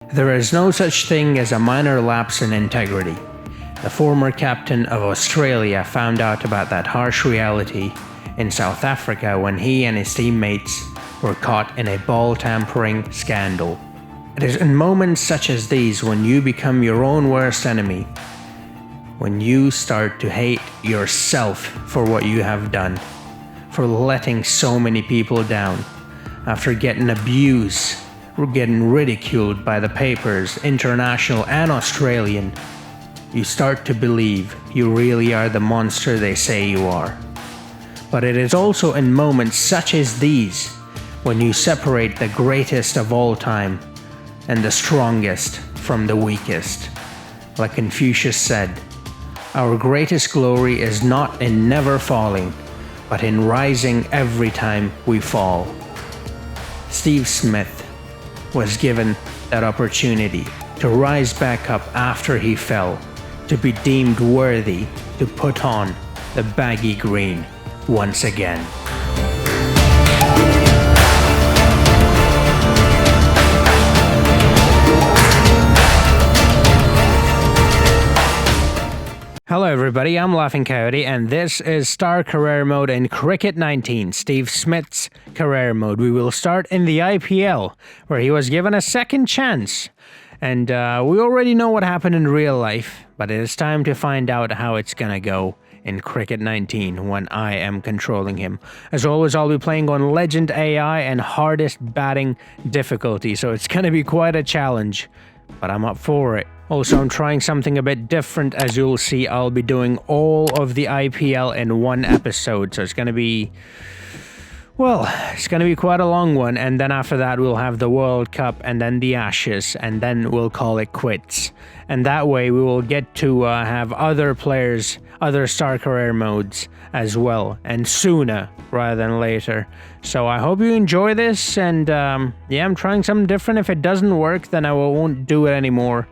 There is no such thing as a minor lapse in integrity. The former captain of Australia found out about that harsh reality in South Africa when he and his teammates were caught in a ball tampering scandal. It is in moments such as these when you become your own worst enemy, when you start to hate yourself for what you have done, for letting so many people down, after getting abused, getting ridiculed by the papers, international and Australian. You start to believe you really are the monster they say you are. But it is also in moments such as these when you separate the greatest of all time and the strongest from the weakest. Like Confucius said, our greatest glory is not in never falling, but in rising every time we fall. Steve Smith was given that opportunity to rise back up after he fell, to be deemed worthy to put on the baggy green once again. Hello everybody, I'm Laughing Coyote and this is Star Career Mode in Cricket 19, Steve Smith's career mode. We will start in the IPL, where he was given a second chance. And we already know what happened in real life, but it is time to find out how it's gonna go in Cricket 19 when I am controlling him. As always, I'll be playing on Legend AI and hardest batting difficulty, so it's gonna be quite a challenge, but I'm up for it. Also, I'm trying something a bit different. As you'll see, I'll be doing all of the IPL in one episode, so it's gonna be... well, it's going to be quite a long one, and then after that we'll have the World Cup and then the Ashes, and then we'll call it quits. And that way we will get to have other players, other Star Career modes as well, and sooner rather than later. So I hope you enjoy this, and yeah, I'm trying something different. If it doesn't work, then I won't do it anymore.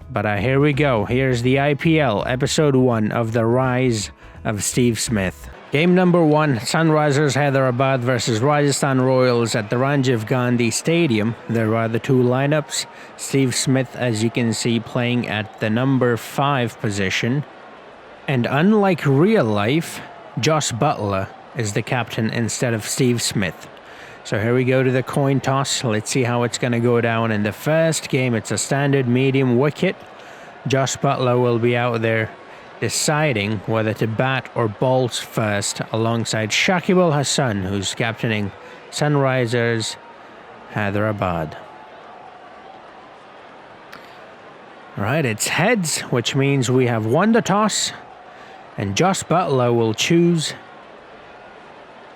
But here we go. Here's the IPL, Episode 1 of The Rise of Steve Smith. Game number 1, Sunrisers Hyderabad versus Rajasthan Royals at the Ranjiv Gandhi Stadium. There are the two lineups. Steve Smith, as you can see, playing at the number 5 position. And unlike real life, Josh Butler is the captain instead of Steve Smith. So here we go to the coin toss. Let's see how it's going to go down in the first game. It's a standard medium wicket. Josh Butler will be out there deciding whether to bat or bowl first, alongside Shakib Al Hasan, who's captaining Sunrisers Hyderabad. Alright, it's heads, which means we have won the toss, and Josh Butler will choose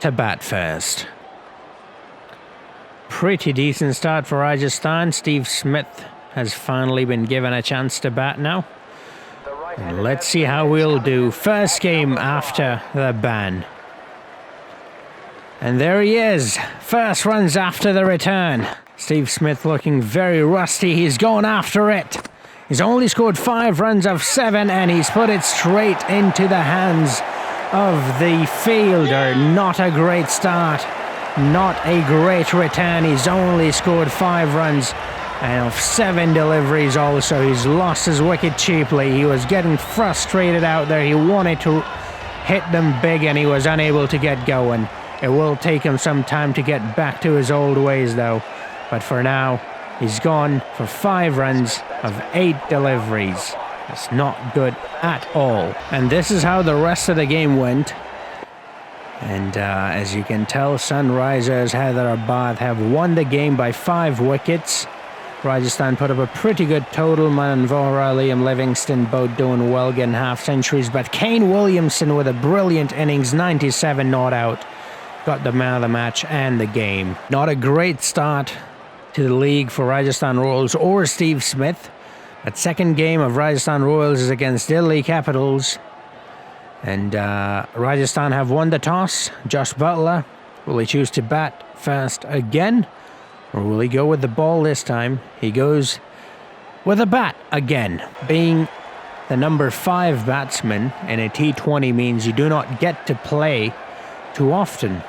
to bat first. Pretty decent start for Rajasthan. Steve Smith has finally been given a chance to bat now. And let's see how we'll do. First game after the ban. And there he is. First runs after the return. Steve Smith looking very rusty. He's going after it. He's only scored 5 runs of 7, and he's put it straight into the hands of the fielder. Not a great start. Not a great return. He's only scored 5 runs. And of 7 deliveries also. He's lost his wicket cheaply. He was getting frustrated out there. He wanted to hit them big and he was unable to get going. It will take him some time to get back to his old ways though. But for now, he's gone for 5 runs of 8 deliveries. That's not good at all. And this is how the rest of the game went. And as you can tell, Sunrisers Hyderabad have won the game by 5 wickets. Rajasthan put up a pretty good total. Manvora, Liam Livingston both doing well, getting half centuries. But Kane Williamson with a brilliant innings, 97 not out, got the man of the match and the game. Not a great start to the league for Rajasthan Royals or Steve Smith. But second game of Rajasthan Royals is against Delhi Capitals. And Rajasthan have won the toss. Josh Butler, will he choose to bat first again? Or will he go with the ball this time? He goes with a bat again. Being the number 5 batsman in a T20 means you do not get to play too often,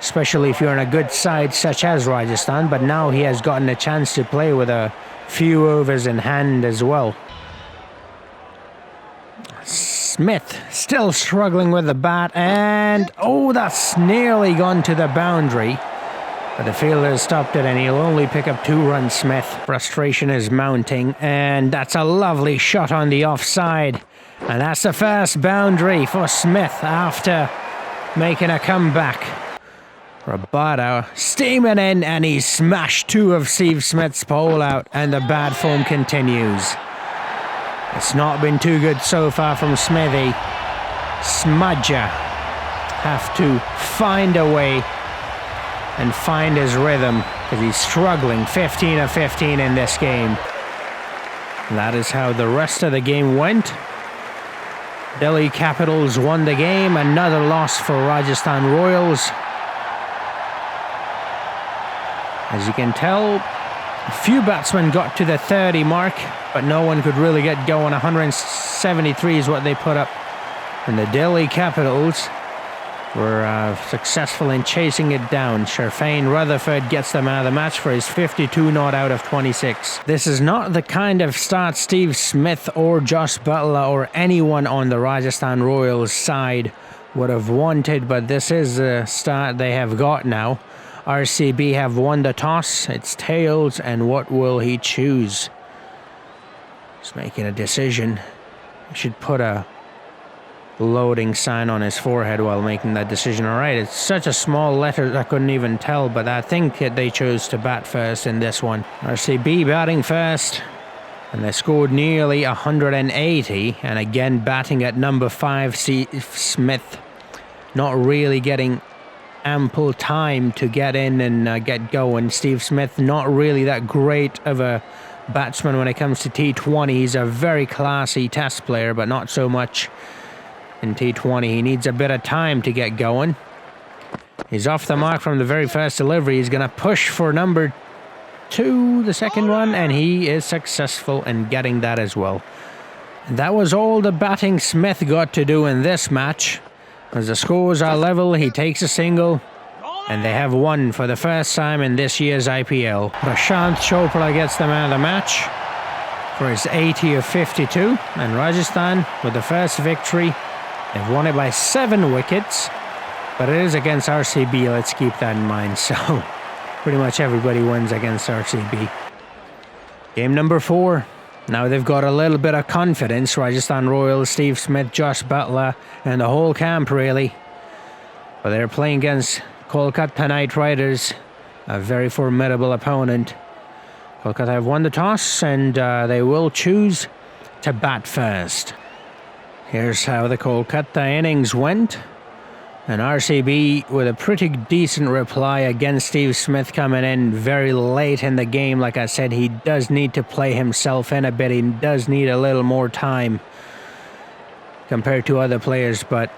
especially if you're in a good side such as Rajasthan. But now he has gotten a chance to play with a few overs in hand as well. Smith still struggling with the bat, and oh, that's nearly gone to the boundary. But the fielder stopped it, and he'll only pick up 2 runs, Smith. Frustration is mounting, and that's a lovely shot on the offside. And that's the first boundary for Smith after making a comeback. Rabada steaming in, and he smashed 2 of Steve Smith's pole out, and the bad form continues. It's not been too good so far from Smithy. Smudger have to find a way and find his rhythm, because he's struggling. 15 of 15 in this game. That is how the rest of the game went. Delhi Capitals won the game. Another loss for Rajasthan Royals. As you can tell, a few batsmen got to the 30 mark, but no one could really get going. 173 is what they put up. And the Delhi Capitals were successful in chasing it down. Sherfane Rutherford gets them out of the match for his 52 not out of 26. This is not the kind of start Steve Smith or Josh Butler or anyone on the Rajasthan Royals side would have wanted, but this is the start they have got now. RCB have won the toss. It's tails, and what will he choose? He's making a decision. He should put a loading sign on his forehead while making that decision. Alright, it's such a small letter I couldn't even tell, but I think they chose to bat first in this one. RCB batting first, and they scored nearly 180, and again batting at number 5, Smith. Not really getting ample time to get in and get going. Steve Smith, not really that great of a batsman when it comes to T20. He's a very classy test player, but not so much in T20. He needs a bit of time to get going. He's off the mark from the very first delivery. He's going to push for number 2, the second one, and he is successful in getting that as well. That was all the batting Smith got to do in this match. As the scores are level, he takes a single, and they have won for the first time in this year's IPL. Prashant Chopra gets them out of the match for his 80 of 52, and Rajasthan with the first victory. They've won it by 7 wickets, but it is against RCB, let's keep that in mind. So, pretty much everybody wins against RCB. Game number 4. Now they've got a little bit of confidence. Rajasthan Royals, Steve Smith, Josh Butler, and the whole camp, really. But they're playing against Kolkata Knight Riders, a very formidable opponent. Kolkata have won the toss, and they will choose to bat first. Here's how the Kolkata innings went. And RCB with a pretty decent reply against Steve Smith coming in very late in the game. Like I said, he does need to play himself in a bit. He does need a little more time compared to other players, but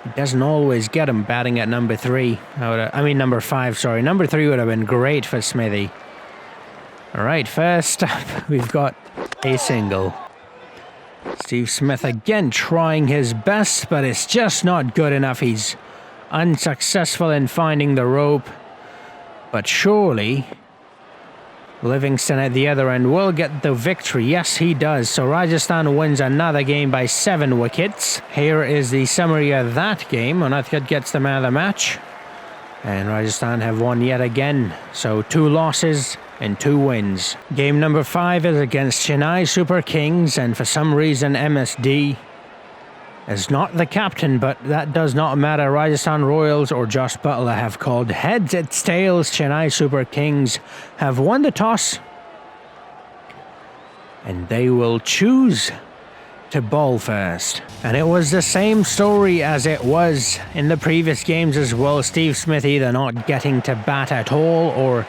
he doesn't always get him batting at number 3. Number 5, sorry. Number 3 would have been great for Smithy. Alright, first up, we've got a single. Steve Smith again trying his best, but it's just not good enough. He's unsuccessful in finding the rope. But surely Livingston at the other end will get the victory. Yes, he does. So Rajasthan wins another game by 7 wickets. Here is the summary of that game. Unadkat gets them out of the match. And Rajasthan have won yet again. So 2 losses and 2 wins. Game number 5 is against Chennai Super Kings, and for some reason MSD is not the captain, but that does not matter. Rajasthan Royals or Josh Butler have called heads. It's tails. Chennai Super Kings have won the toss, and they will choose to bowl first. And it was the same story as it was in the previous games as well. Steve Smith either not getting to bat at all or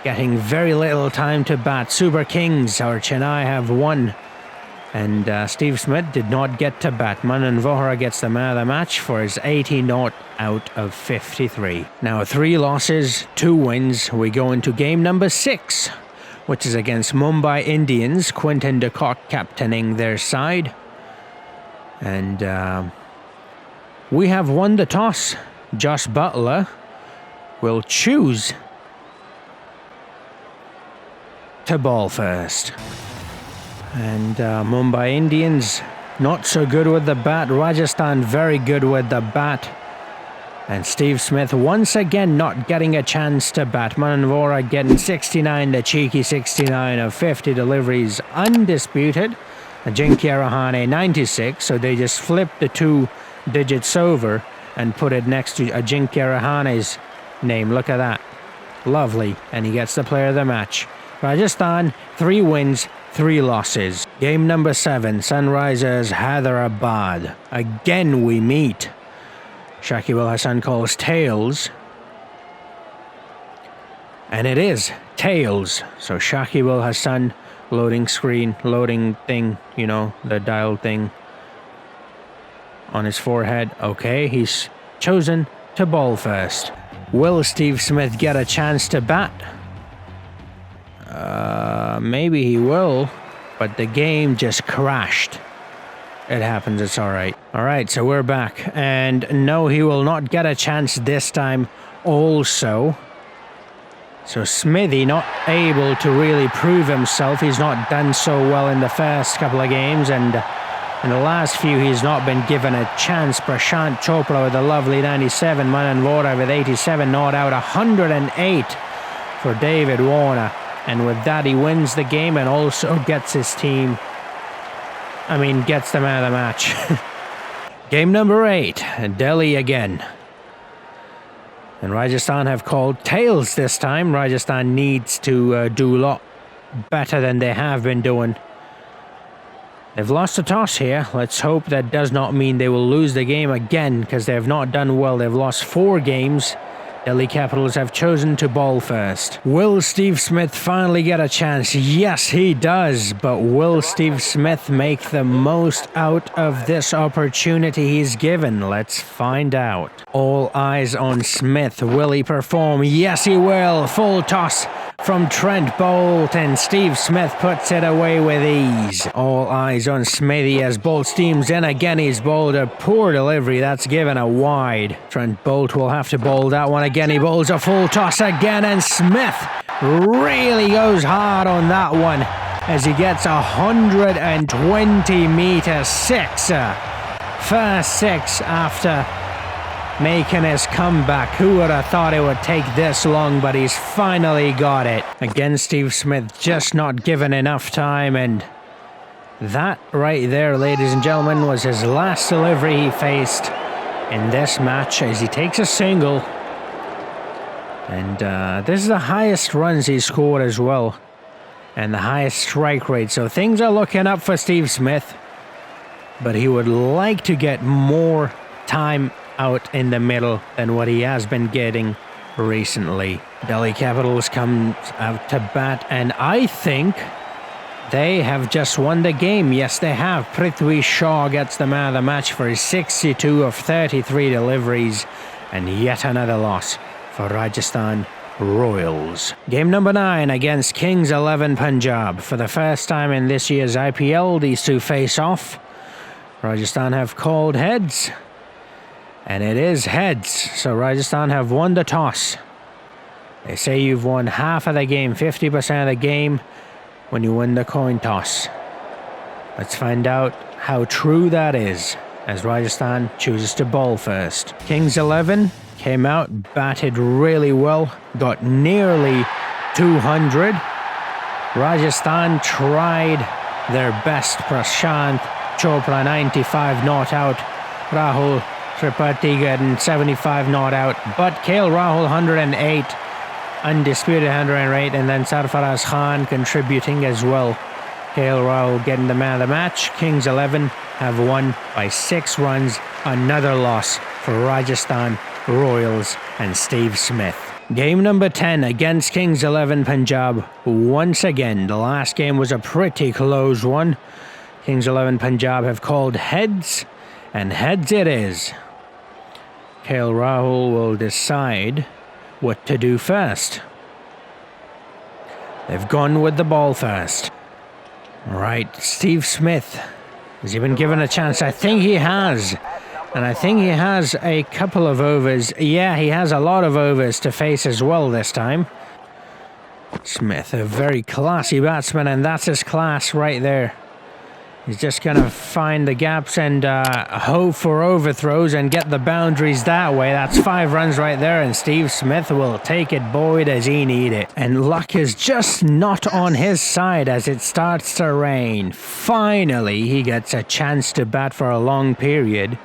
getting very little time to bat. Super Kings or Chennai have won, and Steve Smith did not get to bat. Manan Vohra gets them out of the match for his 80 not out of 53. Now 3 losses, 2 wins. We go into game number 6, which is against Mumbai Indians. Quinton de Kock captaining their side. And we have won the toss. Josh Butler will choose to ball first. And Mumbai Indians not so good with the bat. Rajasthan very good with the bat. And Steve Smith once again not getting a chance to bat. Manan Vora getting 69, the cheeky 69 of 50 deliveries, undisputed. Ajinkya Rahane 96, so they just flipped the 2 digits over and put it next to Ajinkya Rahane's name. Look at that. Lovely. And he gets the player of the match. Rajasthan, 3 wins, 3 losses. Game number 7, Sunrisers Hyderabad. Again we meet. Shakib Al Hasan calls tails. And it is tails. So Shakib Al Hasan, loading screen, loading thing, you know, the dial thing on his forehead. Okay, he's chosen to bowl first. Will Steve Smith get a chance to bat? Maybe he will, but the game just crashed. It happens, it's alright. Alright, so we're back. And no, he will not get a chance this time also. So Smithy not able to really prove himself. He's not done so well in the first couple of games, and in the last few he's not been given a chance. Prashant Chopra with a lovely 97, Manan Vora with 87, not out, 108 for David Warner. And with that he wins the game and also gets his team, gets them out of the match. Game number 8, Delhi again. And Rajasthan have called tails this time. Rajasthan needs to do a lot better than they have been doing. They've lost the toss here. Let's hope that does not mean they will lose the game again, because they have not done well. They've lost 4 games. Delhi Capitals have chosen to bowl first. Will Steve Smith finally get a chance? Yes, he does. But will Steve Smith make the most out of this opportunity he's given? Let's find out. All eyes on Smith. Will he perform? Yes, he will. Full toss from Trent Bolt, and Steve Smith puts it away with ease. All eyes on Smithy as Bolt steams in again. He's bowled a poor delivery. That's given a wide. Trent Bolt will have to bowl that one again. He bowls a full toss again, and Smith really goes hard on that one as he gets 120 meter 6. First 6 after making his comeback. Who would have thought it would take this long, but he's finally got it. Again, Steve Smith just not given enough time, and that right there, ladies and gentlemen, was his last delivery he faced in this match as he takes a single. And this is the highest runs he's scored as well, and the highest strike rate. So things are looking up for Steve Smith, but he would like to get more time out in the middle than what he has been getting recently. Delhi Capitals comes out to bat, and I think they have just won the game. Yes, they have. Prithvi Shaw gets the man of the match for his 62 of 33 deliveries, and yet another loss for Rajasthan Royals. Game number 9 against Kings 11 Punjab. For the first time in this year's IPL, these two face off. Rajasthan have called heads, and it is heads. So Rajasthan have won the toss. They say you've won half of the game, 50% of the game, when you win the coin toss. Let's find out how true that is, as Rajasthan chooses to bowl first. Kings 11 came out, batted really well, got nearly 200. Rajasthan tried their best. Prashant Chopra 95 not out. Rahul Tripathi getting 75 not out. But KL Rahul 108. Undisputed 108. And then Sarfaraz Khan contributing as well. KL Rahul getting the man of the match. Kings 11 have won by 6 runs. Another loss for Rajasthan Royals and Steve Smith. Game number 10 against Kings 11 Punjab. Once again, the last game was a pretty close one. Kings 11 Punjab have called heads, and heads it is. KL Rahul will decide what to do first. They've gone with the ball first. Right, Steve Smith. Has he been given a chance? I think he has. And I think he has a couple of overs. Yeah, he has a lot of overs to face as well this time. Smith, a very classy batsman, and that's his class right there. He's just going to find the gaps and hope for overthrows and get the boundaries that way. That's 5 runs right there, and Steve Smith will take it, boy, does he need it. And luck is just not on his side as it starts to rain. Finally, he gets a chance to bat for a long period,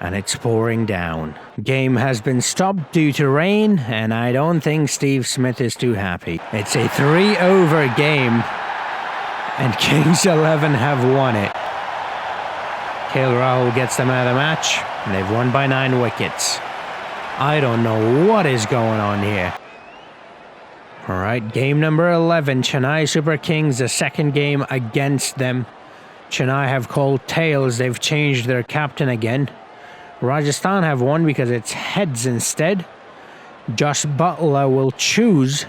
and it's pouring down. Game has been stopped due to rain, and I don't think Steve Smith is too happy. It's a 3-over game. And Kings 11 have won it. KL Rahul gets them out of the match, and they've won by 9 wickets. I don't know what is going on here. Alright, game number 11, Chennai Super Kings, the second game against them. Chennai have called tails, they've changed their captain again. Rajasthan have won because it's heads instead. Josh Butler will choose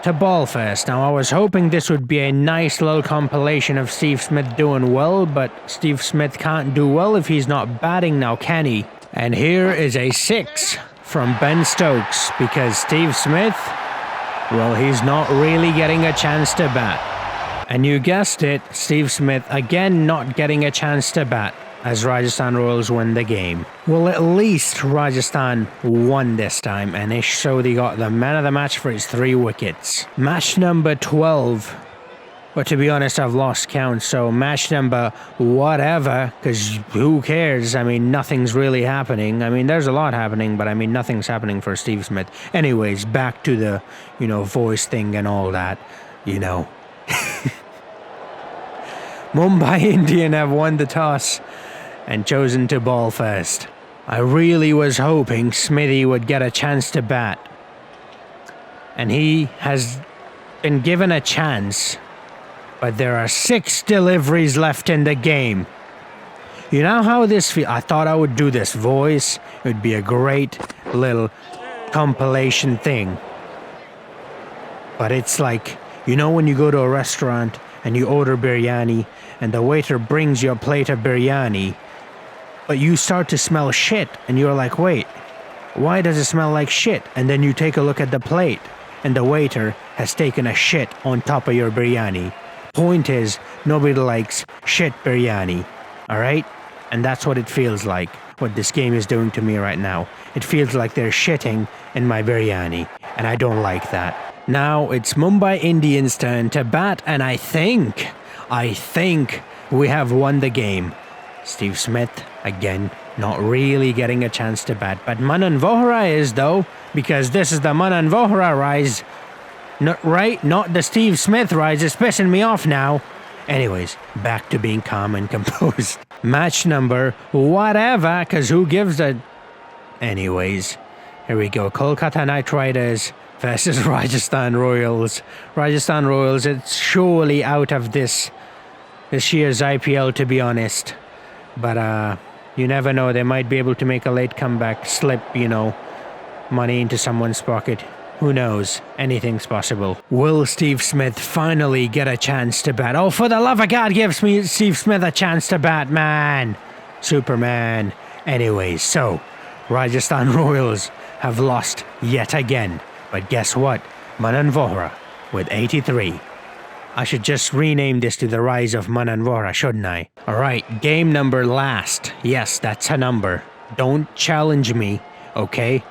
to ball first. Now, I was hoping this would be a nice little compilation of Steve Smith doing well, but Steve Smith can't do well if he's not batting now, can he? And here is a 6 from Ben Stokes, because Steve Smith, well, he's not really getting a chance to bat. And you guessed it, Steve Smith again not getting a chance to bat as Rajasthan Royals win the game. Well, at least Rajasthan won this time, and Ish Sodhi got the man of the match for his 3 wickets. Match number 12. But to be honest, I've lost count, so match number whatever, because who cares? I mean, nothing's really happening. I mean, there's a lot happening, but I mean, nothing's happening for Steve Smith. Anyways, back to the, voice thing and all that, Mumbai Indian have won the toss and chosen to ball first. I really was hoping Smithy would get a chance to bat. And he has been given a chance, but there are 6 deliveries left in the game. You know how this feels? I thought I would do this voice. It would be a great little compilation thing. But it's like, when you go to a restaurant and you order biryani and the waiter brings you a plate of biryani, but you start to smell shit and you're like, wait, why does it smell like shit? And then you take a look at the plate and the waiter has taken a shit on top of your biryani. Point is, nobody likes shit biryani, alright? And that's what it feels like, what this game is doing to me right now. It feels like they're shitting in my biryani, and I don't like that. Now it's Mumbai Indians' turn to bat, and I think we have won the game. Steve Smith, again, not really getting a chance to bat, but Manan Vohra is, though, because this is the Manan Vohra rise. Not the Steve Smith rise. It's pissing me off now. Anyways, back to being calm and composed. Match number whatever, because who gives a... Anyways, here we go. Kolkata Knight Riders versus Rajasthan Royals. Rajasthan Royals, it's surely out of this year's IPL, to be honest. But you never know, they might be able to make a late comeback, slip, money into someone's pocket. Who knows? Anything's possible. Will Steve Smith finally get a chance to bat? Oh, for the love of God, give me Steve Smith a chance to bat, man. Superman. Anyways, so Rajasthan Royals have lost yet again. But guess what? Manan Vohra with 83. I should just rename this to the Rise of Manan Vohra, shouldn't I? Alright, game number last. Yes, that's a number. Don't challenge me, okay?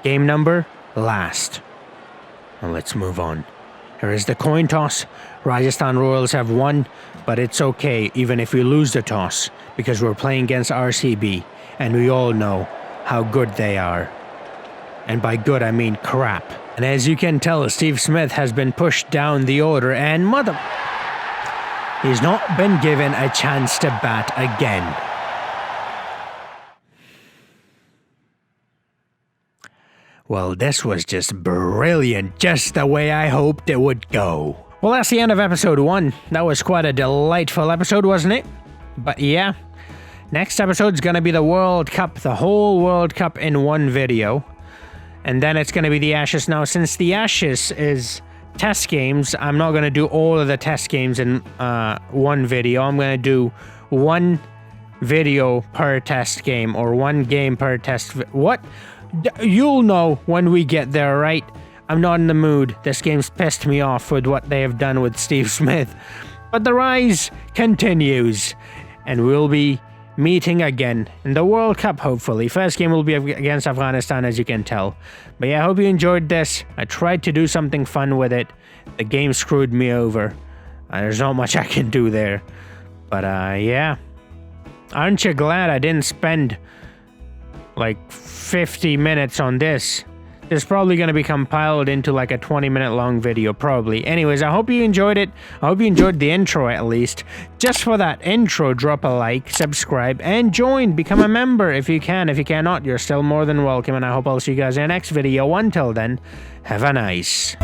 Game number last. Well, let's move on. Here is the coin toss. Rajasthan Royals have won, but it's okay even if we lose the toss, because we're playing against RCB, and we all know how good they are. And by good, I mean crap. And as you can tell, Steve Smith has been pushed down the order, and he's not been given a chance to bat again. Well, this was just brilliant, just the way I hoped it would go. Well, that's the end of episode 1. That was quite a delightful episode, wasn't it? But yeah, next episode's gonna be the World Cup, the whole World Cup in one video. And then it's gonna be the Ashes. Now, since the Ashes is test games, I'm not gonna do all of the test games in one video. I'm gonna do one video per test game, or one game per test. What? You'll know when we get there, right? I'm not in the mood. This game's pissed me off with what they have done with Steve Smith. But the rise continues, and we'll be meeting again in the World Cup, hopefully. First game will be against Afghanistan, as you can tell. But yeah, I hope you enjoyed this. I tried to do something fun with it. The game screwed me over. There's not much I can do there. But yeah. Aren't you glad I didn't spend like 50 minutes on this? It's probably going to be compiled into like a 20-minute long video, probably. Anyways, I hope you enjoyed it. I hope you enjoyed the intro, at least. Just for that intro, drop a like, subscribe, and join. Become a member if you can. If you cannot, you're still more than welcome. And I hope I'll see you guys in the next video. Until then, have a nice